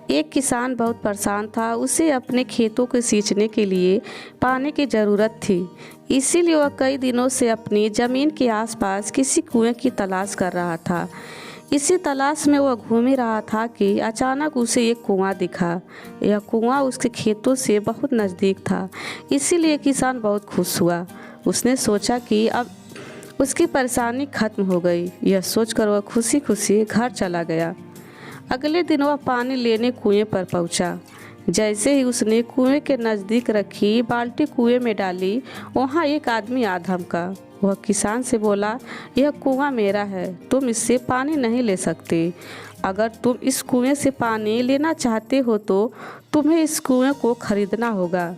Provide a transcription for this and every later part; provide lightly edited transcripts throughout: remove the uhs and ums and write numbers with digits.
एक किसान बहुत परेशान था। उसे अपने खेतों को सींचने के लिए पानी की ज़रूरत थी। इसीलिए वह कई दिनों से अपनी ज़मीन के आसपास किसी कुएं की तलाश कर रहा था। इसी तलाश में वह घूम ही रहा था कि अचानक उसे एक कुआं दिखा। यह कुआं उसके खेतों से बहुत नज़दीक था, इसीलिए किसान बहुत खुश हुआ। उसने सोचा कि अब उसकी परेशानी खत्म हो गई। यह सोचकर वह खुशी खुशी घर चला गया। अगले दिन वह पानी लेने कुएं पर पहुंचा। जैसे ही उसने कुएं के नज़दीक रखी बाल्टी कुएं में डाली, वहां एक आदमी आ धमका। वह किसान से बोला, यह कुआं मेरा है, तुम इससे पानी नहीं ले सकते। अगर तुम इस कुएं से पानी लेना चाहते हो तो तुम्हें इस कुएं को खरीदना होगा।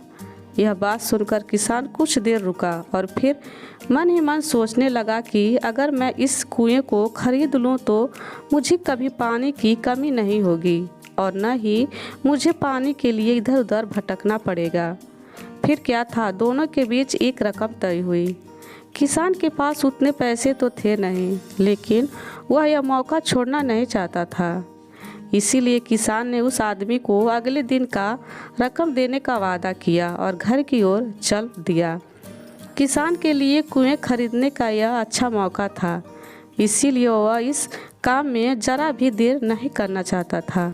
यह बात सुनकर किसान कुछ देर रुका और फिर मन ही मन सोचने लगा कि अगर मैं इस कुएं को खरीद लूं तो मुझे कभी पानी की कमी नहीं होगी और न ही मुझे पानी के लिए इधर उधर भटकना पड़ेगा। फिर क्या था, दोनों के बीच एक रकम तय हुई। किसान के पास उतने पैसे तो थे नहीं, लेकिन वह यह मौका छोड़ना नहीं चाहता था। इसीलिए किसान ने उस आदमी को अगले दिन का रकम देने का वादा किया और घर की ओर चल दिया। किसान के लिए कुएं खरीदने का यह अच्छा मौका था, इसीलिए वह इस काम में जरा भी देर नहीं करना चाहता था।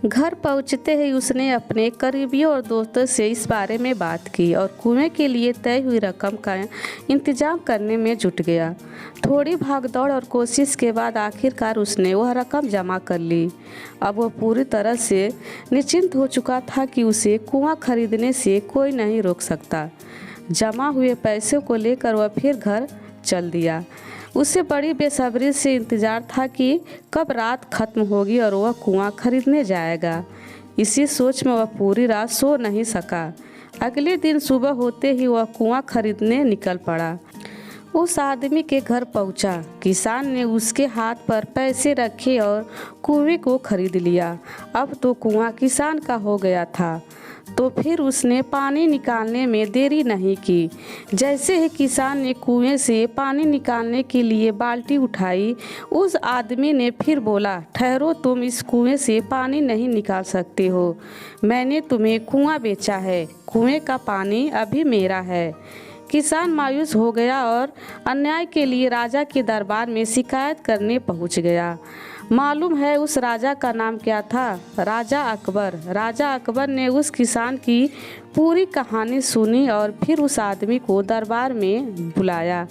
घर पहुंचते ही उसने अपने करीबियों और दोस्तों से इस बारे में बात की और कुएं के लिए तय हुई रकम का इंतजाम करने में जुट गया। थोड़ी भागदौड़ और कोशिश के बाद आखिरकार उसने वह रकम जमा कर ली। अब वह पूरी तरह से निश्चिंत हो चुका था कि उसे कुआं खरीदने से कोई नहीं रोक सकता। जमा हुए पैसों को लेकर वह फिर घर चल दिया। उसे बड़ी बेसब्री से इंतज़ार था कि कब रात खत्म होगी और वह कुआं खरीदने जाएगा। इसी सोच में वह पूरी रात सो नहीं सका। अगले दिन सुबह होते ही वह कुआं खरीदने निकल पड़ा। उस आदमी के घर पहुंचा। किसान ने उसके हाथ पर पैसे रखे और कुएं को खरीद लिया। अब तो कुआं किसान का हो गया था। तो फिर उसने पानी निकालने में देरी नहीं की। जैसे ही किसान ने कुएं से पानी निकालने के लिए बाल्टी उठाई, उस आदमी ने फिर बोला, ठहरो, तुम इस कुएं से पानी नहीं निकाल सकते हो। मैंने तुम्हें कुआं बेचा है, कुएं का पानी अभी मेरा है। किसान मायूस हो गया और अन्याय के लिए राजा के दरबार में शिकायत करने पहुंच गया। मालूम है उस राजा का नाम क्या था? राजा अकबर। राजा अकबर ने उस किसान की पूरी कहानी सुनी और फिर उस आदमी को दरबार में बुलाया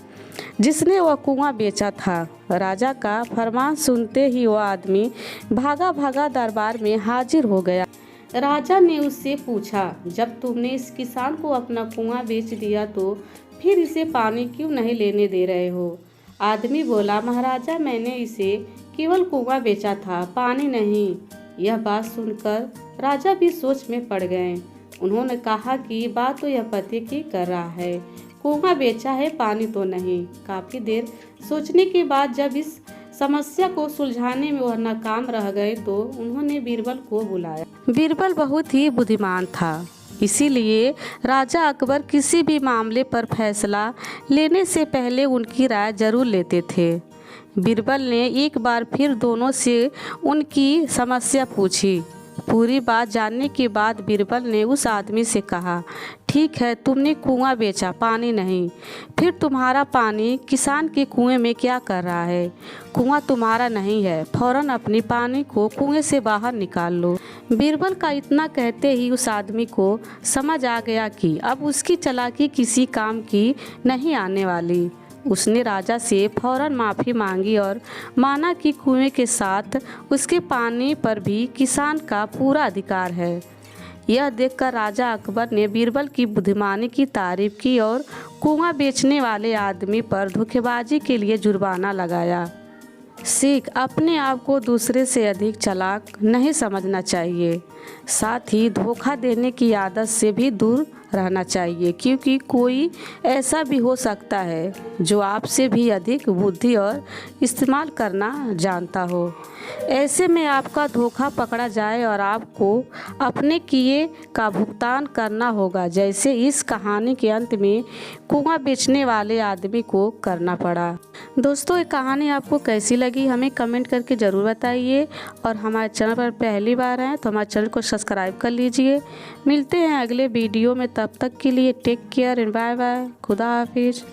जिसने वह कुआं बेचा था। राजा का फरमान सुनते ही वह आदमी भागा भागा दरबार में हाजिर हो गया। राजा ने उससे पूछा, जब तुमने इस किसान को अपना कुआं बेच दिया तो फिर इसे पानी क्यों नहीं लेने दे रहे हो? आदमी बोला, महाराजा, मैंने इसे केवल कुआं बेचा था, पानी नहीं। यह बात सुनकर राजा भी सोच में पड़ गए। उन्होंने कहा कि बात तो यह पति की कर रहा है, कुआं बेचा है, पानी तो नहीं। काफी देर सोचने के बाद जब इस समस्या को सुलझाने में वह नाकाम रह गए तो उन्होंने बीरबल को बुलाया। बीरबल बहुत ही बुद्धिमान था, इसीलिए राजा अकबर किसी भी मामले पर फैसला लेने से पहले उनकी राय जरूर लेते थे। बीरबल ने एक बार फिर दोनों से उनकी समस्या पूछी। पूरी बात जानने के बाद बीरबल ने उस आदमी से कहा, ठीक है, तुमने कुआं बेचा, पानी नहीं, फिर तुम्हारा पानी किसान के कुएं में क्या कर रहा है? कुआं तुम्हारा नहीं है, फौरन अपनी पानी को कुएं से बाहर निकाल लो। बीरबल का इतना कहते ही उस आदमी को समझ आ गया कि अब उसकी चालाकी किसी काम की नहीं आने वाली। उसने राजा से फौरन माफ़ी मांगी और माना कि कुएं के साथ उसके पानी पर भी किसान का पूरा अधिकार है। यह देखकर राजा अकबर ने बीरबल की बुद्धिमानी की तारीफ की और कुआं बेचने वाले आदमी पर धोखेबाजी के लिए जुर्माना लगाया। सीख, अपने आप को दूसरे से अधिक चालाक नहीं समझना चाहिए, साथ ही धोखा देने की आदत से भी दूर रहना चाहिए, क्योंकि कोई ऐसा भी हो सकता है जो आपसे भी अधिक बुद्धि और इस्तेमाल करना जानता हो। ऐसे में आपका धोखा पकड़ा जाए और आपको अपने किए का भुगतान करना होगा, जैसे इस कहानी के अंत में कुआं बेचने वाले आदमी को करना पड़ा। दोस्तों, ये कहानी आपको कैसी लगी हमें कमेंट करके ज़रूर बताइए, और हमारे चैनल पर पहली बार हैं तो हमारे चैनल को सब्सक्राइब कर लीजिए। मिलते हैं अगले वीडियो में, तब तक के लिए take care and bye bye. खुदा हाफिज।